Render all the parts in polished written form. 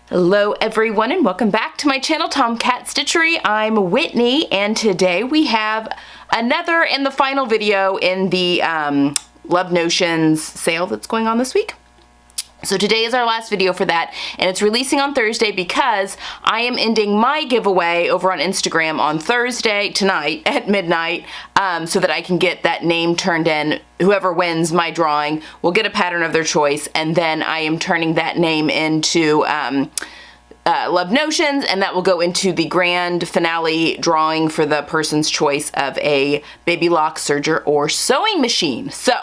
Hello everyone and welcome back to my channel, Tomcat Stitchery. I'm Whitney and today we have another and the final video in the Love Notions sale that's going on this week. So today is our last video for that, and it's releasing on Thursday because I am ending my giveaway over on Instagram on Thursday tonight at midnight so that I can get that name turned in. Whoever wins my drawing will get a pattern of their choice, and then I am turning that name into Love Notions, and that will go into the grand finale drawing for the person's choice of a baby lock, serger, or sewing machine. So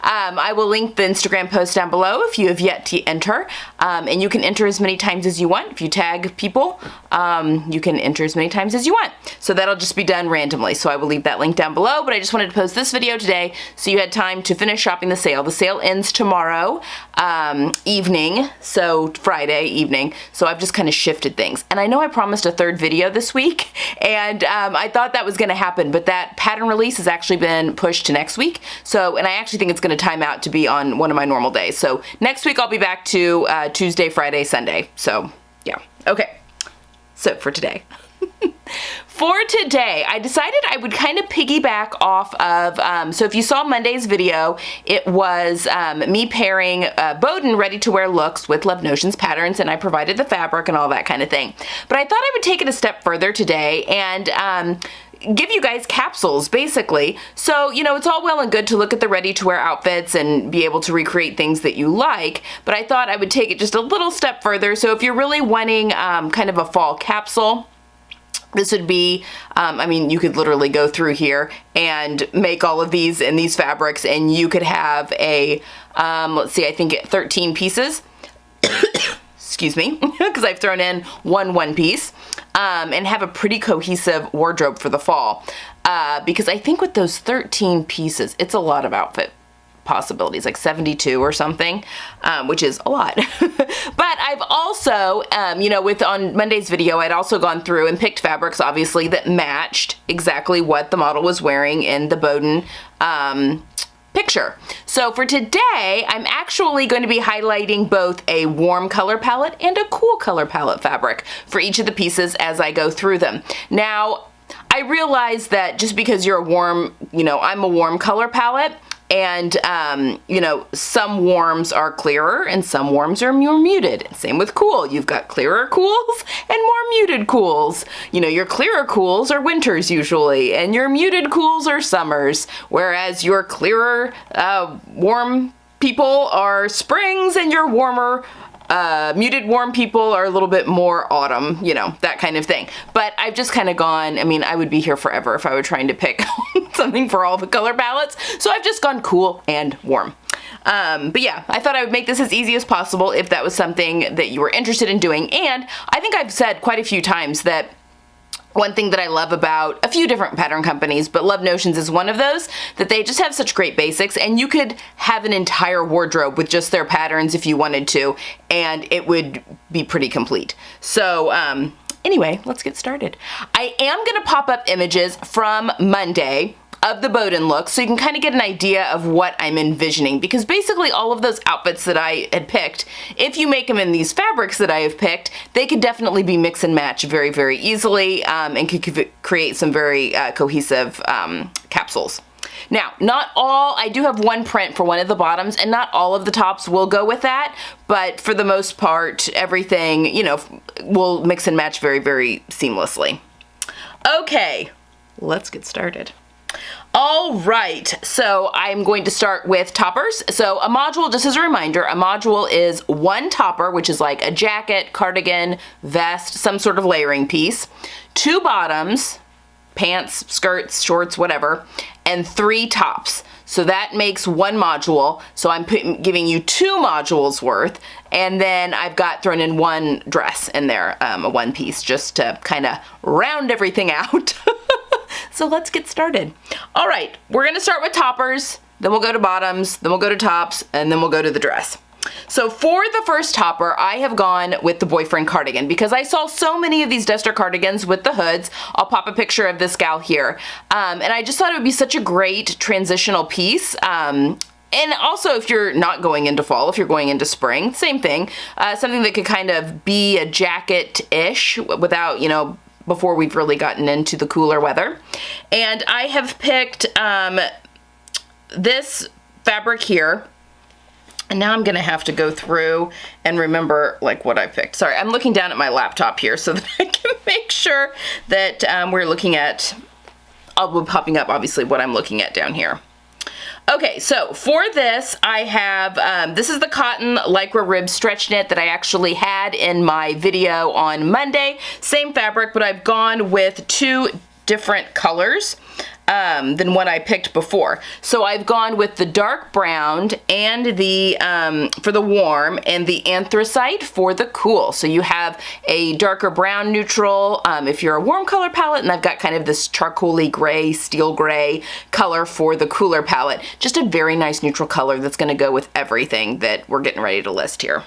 I will link the Instagram post down below if you have yet to enter, and you can enter as many times as you want. If you tag people, you can enter as many times as you want. So that'll just be done randomly. So I will leave that link down below, but I just wanted to post this video today so you had time to finish shopping the sale. The sale ends tomorrow evening, so Friday evening. So I've just kind of shifted things. And I know I promised a third video this week, and I thought that was going to happen, but that pattern release has actually been pushed to next week. So, and I actually think it's going to time out to be on one of my normal days. So next week I'll be back to Tuesday, Friday, Sunday. So yeah, okay. So for today. For today, I decided I would kind of piggyback off of, so if you saw Monday's video, it was me pairing Bowden ready-to-wear looks with Love Notions patterns, and I provided the fabric and all that kind of thing. But I thought I would take it a step further today and give you guys capsules, basically. So, you know, it's all well and good to look at the ready-to-wear outfits and be able to recreate things that you like, but I thought I would take it just a little step further. So if you're really wanting kind of a fall capsule, this would be, I mean, you could literally go through here and make all of these in these fabrics, and you could have a, let's see, I think 13 pieces. Excuse me, because I've thrown in one piece, and have a pretty cohesive wardrobe for the fall. Because I think with those 13 pieces, it's a lot of outfit possibilities, like 72 or something, which is a lot. But I've also, you know, on Monday's video, I'd also gone through and picked fabrics, obviously, that matched exactly what the model was wearing in the Bowden picture. So for today, I'm actually going to be highlighting both a warm color palette and a cool color palette fabric for each of the pieces as I go through them. Now, I realize that just because you're a warm, you know, I'm a warm color palette, and, you know, some warms are clearer and some warms are more muted. Same with cool. You've got clearer cools and more muted cools. You know, your clearer cools are winters usually, and your muted cools are summers, whereas your clearer, warm people are springs, and your warmer, muted warm people are a little bit more autumn, you know, that kind of thing. But I've just kind of gone, I mean, I would be here forever if I were trying to pick something for all the color palettes. So I've just gone cool and warm. But yeah, I thought I would make this as easy as possible if that was something that you were interested in doing. And I think I've said quite a few times that one thing that I love about a few different pattern companies, but Love Notions is one of those, that they just have such great basics, and you could have an entire wardrobe with just their patterns if you wanted to, and it would be pretty complete. So anyway, let's get started. I am going to pop up images from Monday of the Bowden look so you can kind of get an idea of what I'm envisioning, because basically all of those outfits that I had picked, if you make them in these fabrics that I have picked, they could definitely be mix and match very, very easily, and could create some very cohesive capsules. Now, not all, I do have one print for one of the bottoms, and not all of the tops will go with that, but for the most part, everything, you know, will mix and match very, very seamlessly. Okay, let's get started. All right, so I'm going to start with toppers. So a module, just as a reminder, a module is one topper, which is like a jacket, cardigan, vest, some sort of layering piece, two bottoms, pants, skirts, shorts, whatever, and three tops. So that makes one module. So I'm giving you two modules worth, and then I've got thrown in one dress in there, a one piece, just to kind of round everything out. So let's get started. All right, we're gonna start with toppers, then we'll go to bottoms, then we'll go to tops, and then we'll go to the dress. So for the first topper, I have gone with the boyfriend cardigan because I saw so many of these duster cardigans with the hoods. I'll pop a picture of this gal here. And I just thought it would be such a great transitional piece. And also if you're not going into fall, if you're going into spring, same thing. Something that could kind of be a jacket-ish without, you know, before we've really gotten into the cooler weather. And I have picked this fabric here. And now I'm gonna have to go through and remember like what I picked. Sorry, I'm looking down at my laptop here so that I can make sure that we're looking at, I'll be popping up obviously what I'm looking at down here. Okay, so for this, I have, this is the cotton Lycra rib stretch knit that I actually had in my video on Monday. Same fabric, but I've gone with 2 different colors than what I picked before. So I've gone with the dark brown and the, for the warm, and the anthracite for the cool. So you have a darker brown neutral if you're a warm color palette, and I've got kind of this charcoaly gray, steel gray color for the cooler palette. Just a very nice neutral color that's gonna go with everything that we're getting ready to list here.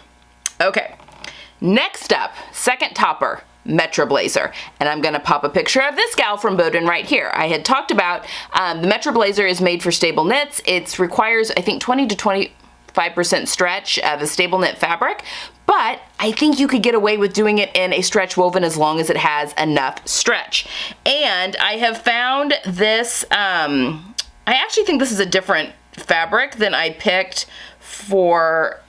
Okay, next up, second topper. Metro Blazer, and I'm gonna pop a picture of this gal from Bowdoin right here. I had talked about the Metro Blazer is made for stable knits. It requires, I think, 20 to 25% stretch of a stable knit fabric, but I think you could get away with doing it in a stretch woven as long as it has enough stretch. And I have found this, I actually think this is a different fabric than I picked for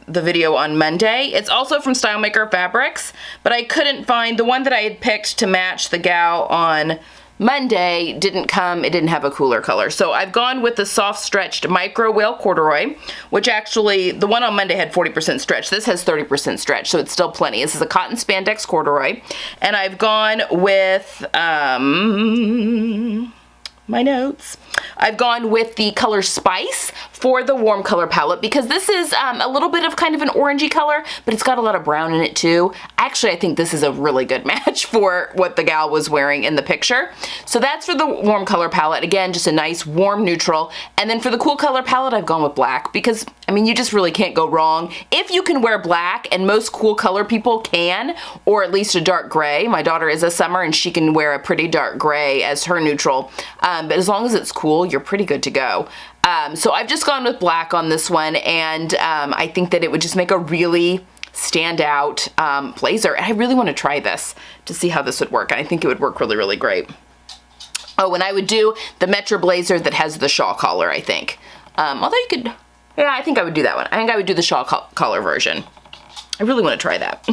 the video on Monday. It's also from StyleMaker Fabrics, but I couldn't find the one that I had picked to match the gal on Monday. Didn't come, it didn't have a cooler color. So I've gone with the soft stretched micro whale corduroy, which actually, the one on Monday had 40% stretch. This has 30% stretch, so it's still plenty. This is a cotton spandex corduroy. And I've gone with, my notes. I've gone with the color Spice for the warm color palette because this is a little bit of kind of an orangey color, but it's got a lot of brown in it too. Actually, I think this is a really good match for what the gal was wearing in the picture. So that's for the warm color palette. Again, just a nice warm neutral. And then for the cool color palette, I've gone with black because, I mean, you just really can't go wrong. If you can wear black, and most cool color people can, or at least a dark gray. My daughter is a summer and she can wear a pretty dark gray as her neutral. But as long as it's cool, you're pretty good to go. So I've just gone with black on this one, and I think that it would just make a really standout blazer. And I really want to try this to see how this would work. And I think it would work really, really great. Oh, and I would do the Metro Blazer that has the shawl collar, I think. Although you could, yeah, I think I would do that one. I think I would do the shawl collar version. I really want to try that.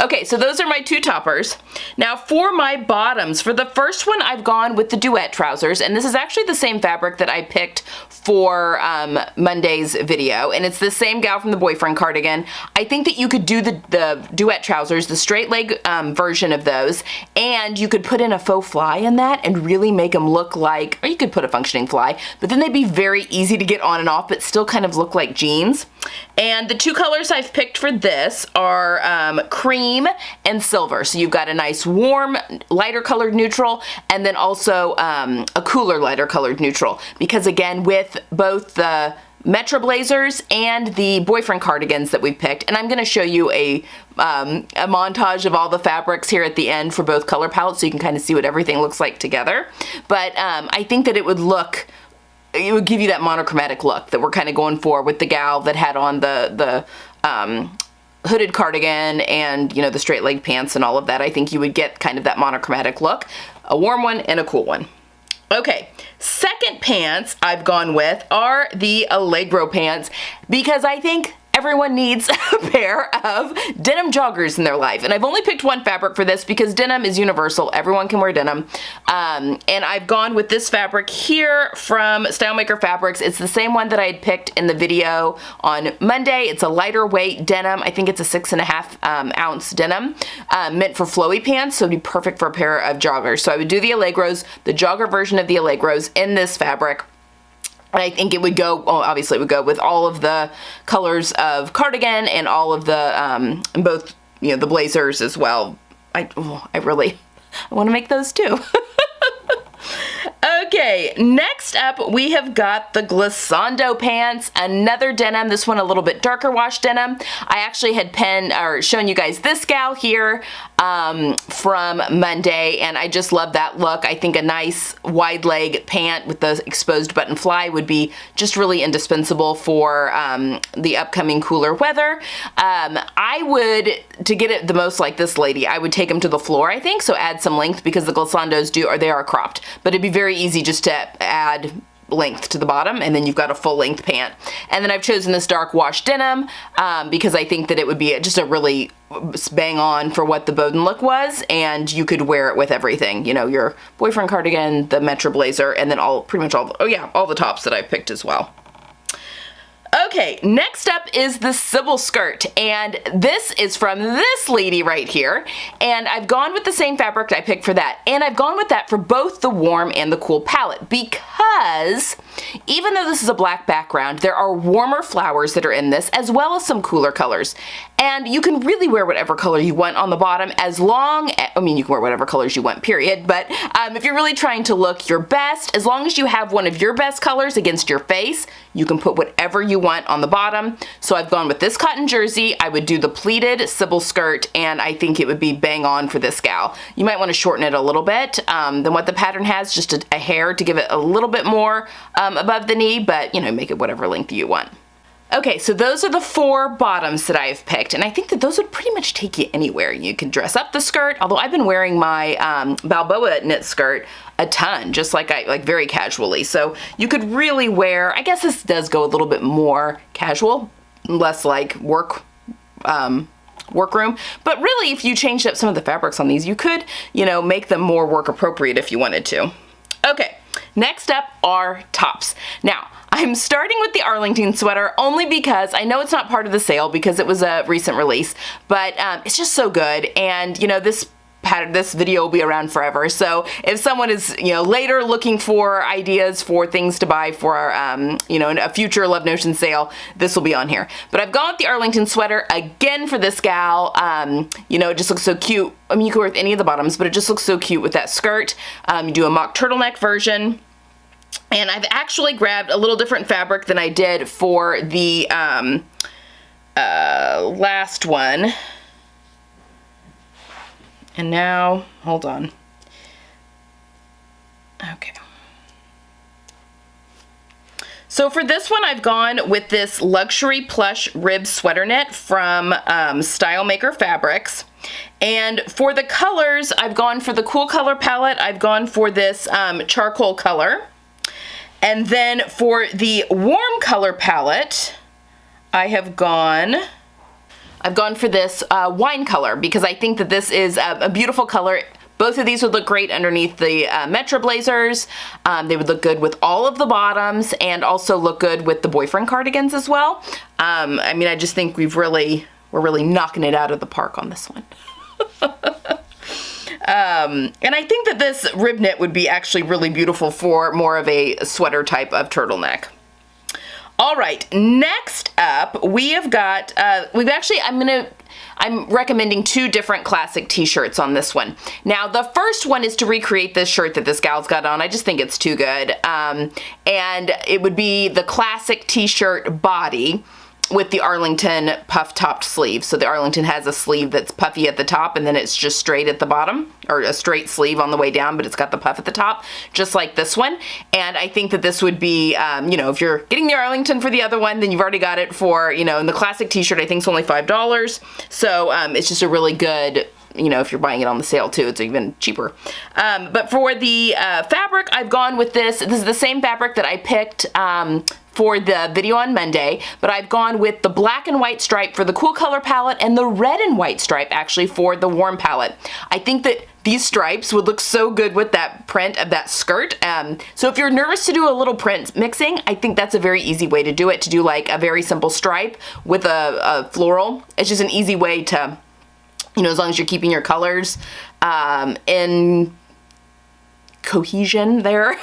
Okay, so those are my 2 toppers. Now for my bottoms, for the first one I've gone with the duet trousers, and this is actually the same fabric that I picked for Monday's video, and it's the same gal from the boyfriend cardigan. I think that you could do the duet trousers, the straight leg version of those, and you could put in a faux fly in that and really make them look like, or you could put a functioning fly, but then they'd be very easy to get on and off, but still kind of look like jeans. And the 2 colors I've picked for this are cream and silver. So you've got a nice warm, lighter colored neutral, and then also a cooler, lighter colored neutral. Because again, with both the Metro Blazers and the boyfriend cardigans that we've picked, and I'm going to show you a montage of all the fabrics here at the end for both color palettes so you can kind of see what everything looks like together. But I think that it would give you that monochromatic look that we're kind of going for with the gal that had on the hooded cardigan and, you know, the straight leg pants and all of that. I think you would get kind of that monochromatic look, a warm one and a cool one. Okay, second pants I've gone with are the Allegro pants because I think everyone needs a pair of denim joggers in their life. And I've only picked one fabric for this because denim is universal. Everyone can wear denim. And I've gone with this fabric here from StyleMaker Fabrics. It's the same one that I had picked in the video on Monday. It's a lighter weight denim. I think it's a 6.5 ounce denim meant for flowy pants. So it'd be perfect for a pair of joggers. So I would do the Allegros, the jogger version of the Allegros in this fabric. And I think it would go, well, obviously it would go with all of the colors of cardigan and all of the, both, you know, the blazers as well. I want to make those too. Okay, next up we have got the glissando pants, another denim, this one a little bit darker wash denim. I actually had shown you guys this gal here from Monday, and I just love that look. I think a nice wide leg pant with the exposed button fly would be just really indispensable for the upcoming cooler weather. I would, to get it the most like this lady, I would take them to the floor, I think, so add some length, because the glissandos they are cropped, but it'd be very easy just to add length to the bottom, and then you've got a full length pant. And then I've chosen this dark wash denim because I think that it would be just a really bang on for what the Bowden look was, and you could wear it with everything, you know, your boyfriend cardigan, the Metro blazer, and then pretty much all the tops that I've picked as well. Okay, next up is the Sybil skirt, and this is from this lady right here, and I've gone with the same fabric I picked for that, and I've gone with that for both the warm and the cool palette, because even though this is a black background, there are warmer flowers that are in this, as well as some cooler colors, and you can really wear whatever color you want on the bottom, I mean, you can wear whatever colors you want, period, but if you're really trying to look your best, as long as you have one of your best colors against your face, you can put whatever you want on the bottom. So I've gone with this cotton jersey. I would do the pleated Sybil skirt, and I think it would be bang on for this gal. You might want to shorten it a little bit than what the pattern has, just a hair to give it a little bit more above the knee, but you know, make it whatever length you want. Okay, so those are the 4 bottoms that I've picked, and I think that those would pretty much take you anywhere. You can dress up the skirt, although I've been wearing my Balboa knit skirt a ton, just like very casually. So you could really wear, I guess this does go a little bit more casual, less like workroom. But really, if you changed up some of the fabrics on these, you could, you know, make them more work appropriate if you wanted to. Okay, next up are tops. Now, I'm starting with the Arlington sweater only because I know it's not part of the sale because it was a recent release, but it's just so good, and you know, this video will be around forever. So if someone is, you know, later looking for ideas for things to buy for you know, a future Love Notion sale, this will be on here. But I've gone with the Arlington sweater again for this gal. You know, it just looks so cute. I mean, you can wear with any of the bottoms, but it just looks so cute with that skirt. You do a mock turtleneck version. And I've actually grabbed a little different fabric than I did for the last one. And now, hold on. Okay. So for this one, I've gone with this luxury plush rib sweater knit from Style Maker Fabrics. And for the colors, I've gone for the cool color palette. I've gone for this charcoal color. And then for the warm color palette, I've gone for this wine color, because I think that this is a beautiful color. Both of these would look great underneath the Metro blazers. They would look good with all of the bottoms, and also look good with the boyfriend cardigans as well. I mean, I just think we're really knocking it out of the park on this one. And I think that this rib knit would be actually really beautiful for more of a sweater type of turtleneck. All right, next up we have got, I'm recommending 2 different classic t-shirts on this one. Now, the first one is to recreate this shirt that this gal's got on. I just think it's too good. And it would be the classic t-shirt body with the Arlington puff-topped sleeve. So the Arlington has a sleeve that's puffy at the top, and then it's just straight at the bottom, or a straight sleeve on the way down, but it's got the puff at the top, just like this one. And I think that this would be, you know, if you're getting the Arlington for the other one, then you've already got it for, you know, and the classic t-shirt I think is only $5. So it's just a really good, you know, if you're buying it on the sale too, it's even cheaper. But for the fabric, I've gone with this. This is the same fabric that I picked for the video on Monday, but I've gone with the black and white stripe for the cool color palette, and the red and white stripe actually for the warm palette. I think that these stripes would look so good with that print of that skirt. So if you're nervous to do a little print mixing, I think that's a very easy way to do it, to do like a very simple stripe with a floral. It's just an easy way to, you know, as long as you're keeping your colors in cohesion there.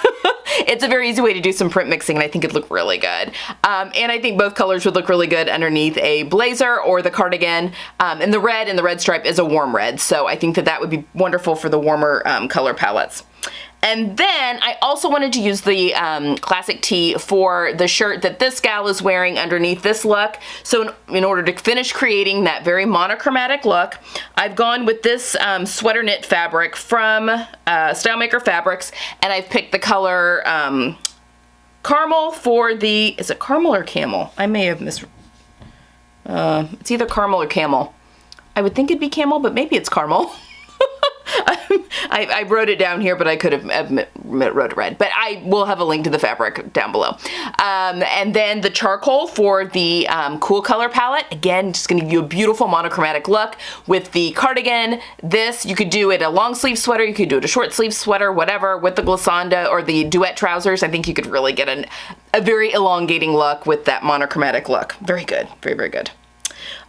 It's a very easy way to do some print mixing, and I think it'd look really good. And I think both colors would look really good underneath a blazer or the cardigan. And the red stripe is a warm red, so I think that that would be wonderful for the warmer color palettes. And then I also wanted to use the classic tee for the shirt that this gal is wearing underneath this look. So in order to finish creating that very monochromatic look, I've gone with this sweater knit fabric from StyleMaker Fabrics, and I've picked the color caramel for the, is it caramel or camel? I may have it's either caramel or camel. I would think it'd be camel, but maybe it's caramel. I wrote it down here, but I could have wrote it red. But I will have a link to the fabric down below. And then the charcoal for the cool color palette. Again, just going to give you a beautiful monochromatic look with the cardigan. This, you could do it a long sleeve sweater, you could do it a short sleeve sweater, whatever, with the glissanda or the duet trousers. I think you could really get a very elongating look with that monochromatic look. Very good. Very, very good.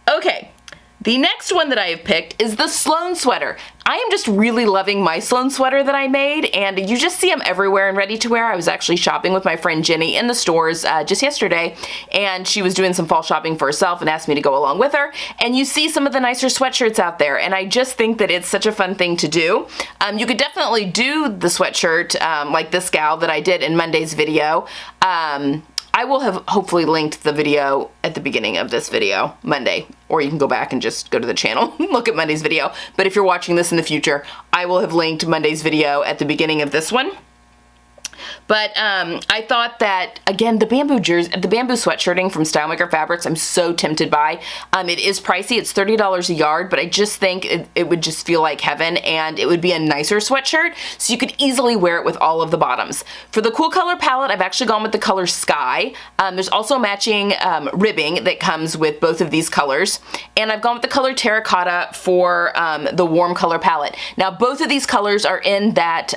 Okay. The next one that I have picked is the Sloan sweater. I am just really loving my Sloan sweater that I made, and you just see them everywhere in ready to wear. I was actually shopping with my friend Jenny in the stores just yesterday, and she was doing some fall shopping for herself and asked me to go along with her. And you see some of the nicer sweatshirts out there, and I just think that it's such a fun thing to do. You could definitely do the sweatshirt like this gal that I did in Monday's video. I will have hopefully linked the video at the beginning of this video, Monday, or you can go back and just go to the channel and look at Monday's video. But if you're watching this in the future, I will have linked Monday's video at the beginning of this one. But I thought that, again, the bamboo sweatshirting from StyleMaker Fabrics, I'm so tempted by. It is pricey. It's $30 a yard, but I just think it would just feel like heaven, and it would be a nicer sweatshirt, so you could easily wear it with all of the bottoms. For the cool color palette, I've actually gone with the color Sky. There's also matching ribbing that comes with both of these colors, and I've gone with the color Terracotta for the warm color palette. Now, both of these colors are in that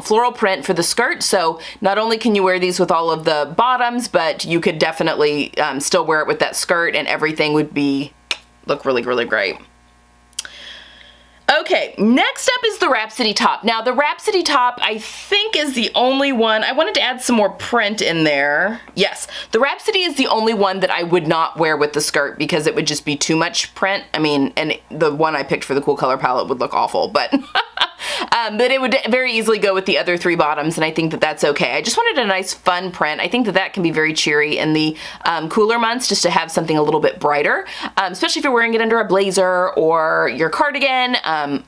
floral print for the skirt, so not only can you wear these with all of the bottoms, but you could definitely still wear it with that skirt, and everything would look really, really great. Okay, next up is the Rhapsody top. Now, the Rhapsody top, I think, is the only one. I wanted to add some more print in there. Yes, the Rhapsody is the only one that I would not wear with the skirt because it would just be too much print. I mean, and the one I picked for the cool color palette would look awful, but but it would very easily go with the other three bottoms, and I think that that's okay. I just wanted a nice fun print. I think that that can be very cheery in the cooler months, just to have something a little bit brighter, especially if you're wearing it under a blazer or your cardigan.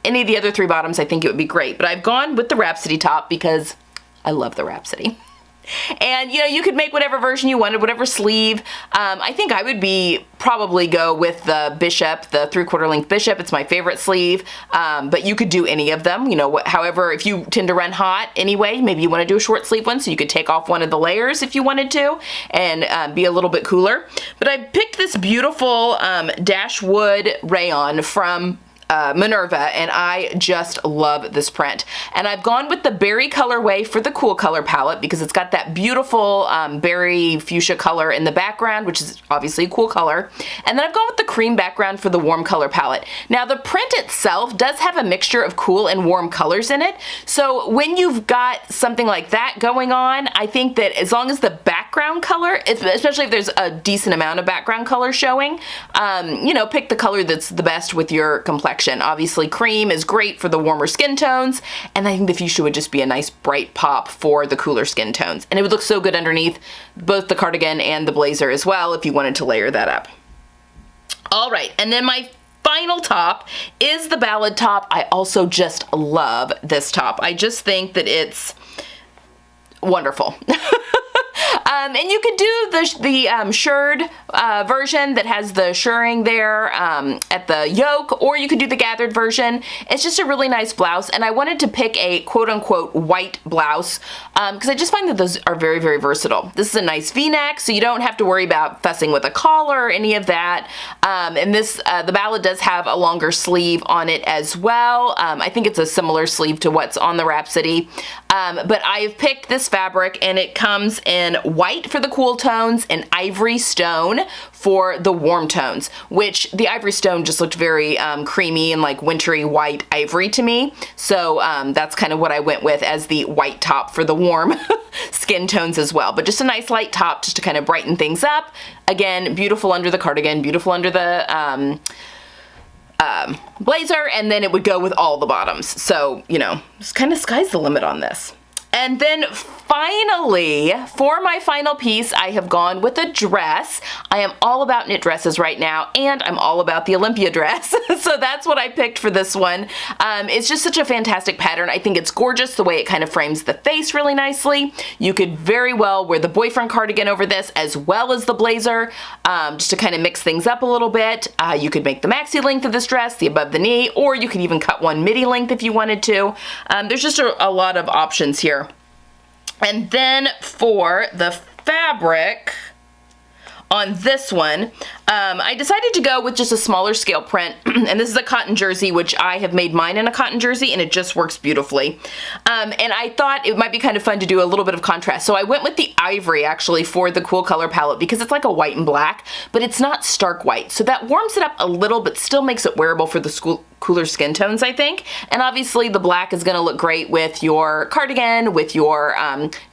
Any of the other three bottoms, I think it would be great, but I've gone with the Rhapsody top because I love the Rhapsody. And, you know, you could make whatever version you wanted, whatever sleeve. I think I would probably go with the Bishop, the 3/4 length Bishop. It's my favorite sleeve, but you could do any of them. You know, however, if you tend to run hot anyway, maybe you want to do a short sleeve one, so you could take off one of the layers if you wanted to and be a little bit cooler. But I picked this beautiful Dashwood rayon from Minerva, and I just love this print. And I've gone with the berry colorway for the cool color palette because it's got that beautiful berry fuchsia color in the background, which is obviously a cool color. And then I've gone with the cream background for the warm color palette. Now, the print itself does have a mixture of cool and warm colors in it. So when you've got something like that going on, I think that as long as the background color, especially if there's a decent amount of background color showing, you know, pick the color that's the best with your complexion. Obviously, cream is great for the warmer skin tones, and I think the fuchsia would just be a nice bright pop for the cooler skin tones. And it would look so good underneath both the cardigan and the blazer as well if you wanted to layer that up. All right, and then my final top is the Ballad top. I also just love this top. I just think that it's wonderful. And you could do the shirred version that has the shirring there at the yoke, or you could do the gathered version. It's just a really nice blouse, and I wanted to pick a quote-unquote white blouse because I just find that those are very, very versatile. This is a nice V-neck, so you don't have to worry about fussing with a collar or any of that. And this, the Ballad does have a longer sleeve on it as well. I think it's a similar sleeve to what's on the Rhapsody. But I've picked this fabric, and it comes in white for the cool tones and ivory stone for the warm tones, which the ivory stone just looked very creamy and like wintry white ivory to me. So that's kind of what I went with as the white top for the warm skin tones as well. But just a nice light top just to kind of brighten things up. Again, beautiful under the cardigan, beautiful under the blazer, and then it would go with all the bottoms. So, you know, it's kind of sky's the limit on this. And then finally, for my final piece, I have gone with a dress. I am all about knit dresses right now, and I'm all about the Olympia dress. So that's what I picked for this one. It's just such a fantastic pattern. I think it's gorgeous the way it kind of frames the face really nicely. You could very well wear the boyfriend cardigan over this as well as the blazer, just to kind of mix things up a little bit. You could make the maxi length of this dress, the above the knee, or you could even cut one midi length if you wanted to. There's just a lot of options here. And then for the fabric on this one, I decided to go with just a smaller scale print, and this is a cotton jersey, which I have made mine in a cotton jersey, and it just works beautifully. And I thought it might be kind of fun to do a little bit of contrast, so I went with the ivory actually for the cool color palette because it's like a white and black, but it's not stark white, so that warms it up a little, but still makes it wearable for the cooler skin tones, I think. And obviously the black is gonna look great with your cardigan, with your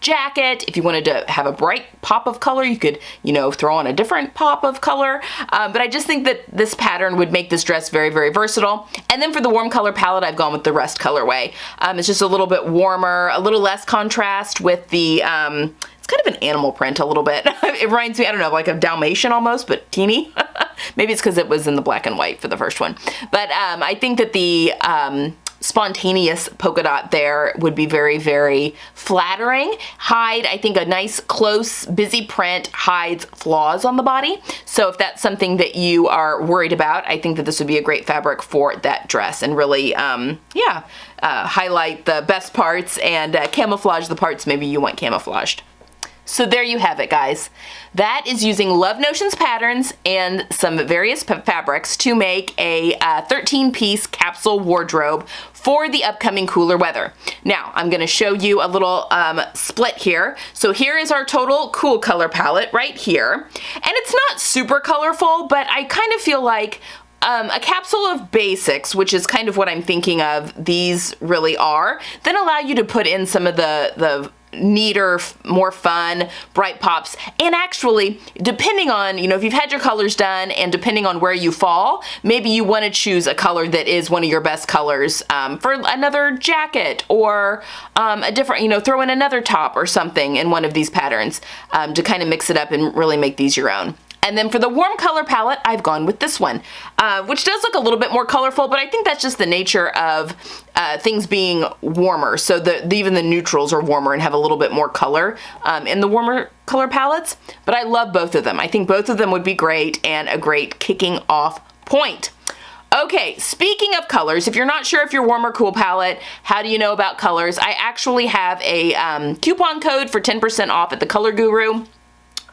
jacket. If you wanted to have a bright pop of color, you could, you know, throw on a different pop of color. But I just think that this pattern would make this dress very, very versatile. And then for the warm color palette, I've gone with the Rest colorway. It's just a little bit warmer, a little less contrast with the, it's kind of an animal print a little bit. It reminds me, I don't know, like a Dalmatian almost, but teeny. Maybe it's because it was in the black and white for the first one. But I think that the spontaneous polka dot there would be very, very flattering. I think a nice, close, busy print hides flaws on the body. So if that's something that you are worried about, I think that this would be a great fabric for that dress and really, highlight the best parts and camouflage the parts maybe you want camouflaged. So there you have it, guys. That is using Love Notions patterns and some various fabrics to make a 13-piece capsule wardrobe for the upcoming cooler weather. Now, I'm gonna show you a little split here. So here is our total cool color palette right here. And it's not super colorful, but I kind of feel like a capsule of basics, which is kind of what I'm thinking of, these really are, then allow you to put in some of the neater, more fun, bright pops. And actually, depending on, you know, if you've had your colors done and depending on where you fall, maybe you want to choose a color that is one of your best colors for another jacket or a different, you know, throw in another top or something in one of these patterns to kind of mix it up and really make these your own. And then for the warm color palette, I've gone with this one, which does look a little bit more colorful, but I think that's just the nature of things being warmer. So even the neutrals are warmer and have a little bit more color in the warmer color palettes. But I love both of them. I think both of them would be great and a great kicking off point. Okay, speaking of colors, if you're not sure if you're warm or cool palette, how do you know about colors? I actually have a coupon code for 10% off at the Color Guru.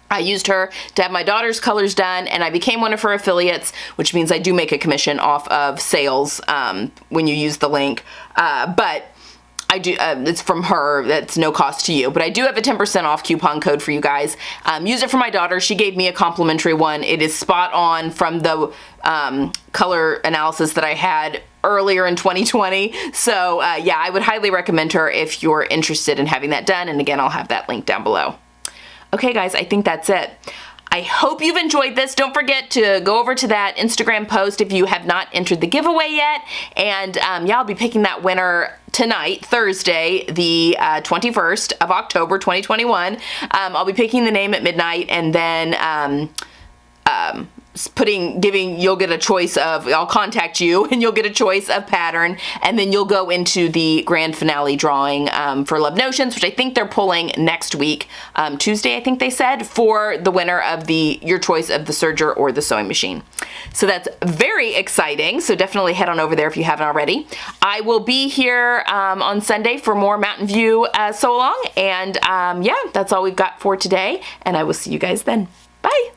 I used her to have my daughter's colors done, and I became one of her affiliates, which means I do make a commission off of sales when you use the link. But I do, it's from her, that's no cost to you, but I do have a 10% off coupon code for you guys. Use it for my daughter. She gave me a complimentary one. It is spot on from the color analysis that I had earlier in 2020. So yeah, I would highly recommend her if you're interested in having that done. And again, I'll have that link down below. Okay guys, I think that's it. I hope you've enjoyed this. Don't forget to go over to that Instagram post if you have not entered the giveaway yet. And yeah, I'll be picking that winner tonight, Thursday, the 21st of October, 2021. I'll be picking the name at midnight, and then you'll get a choice of, I'll contact you and you'll get a choice of pattern, and then you'll go into the grand finale drawing for Love Notions, which I think they're pulling next week, Tuesday I think they said, for the winner of your choice of the serger or the sewing machine. So that's very exciting, so definitely head on over there if you haven't already. I will be here on Sunday for more Mountain View sew along, and yeah, that's all we've got for today, and I will see you guys then. Bye!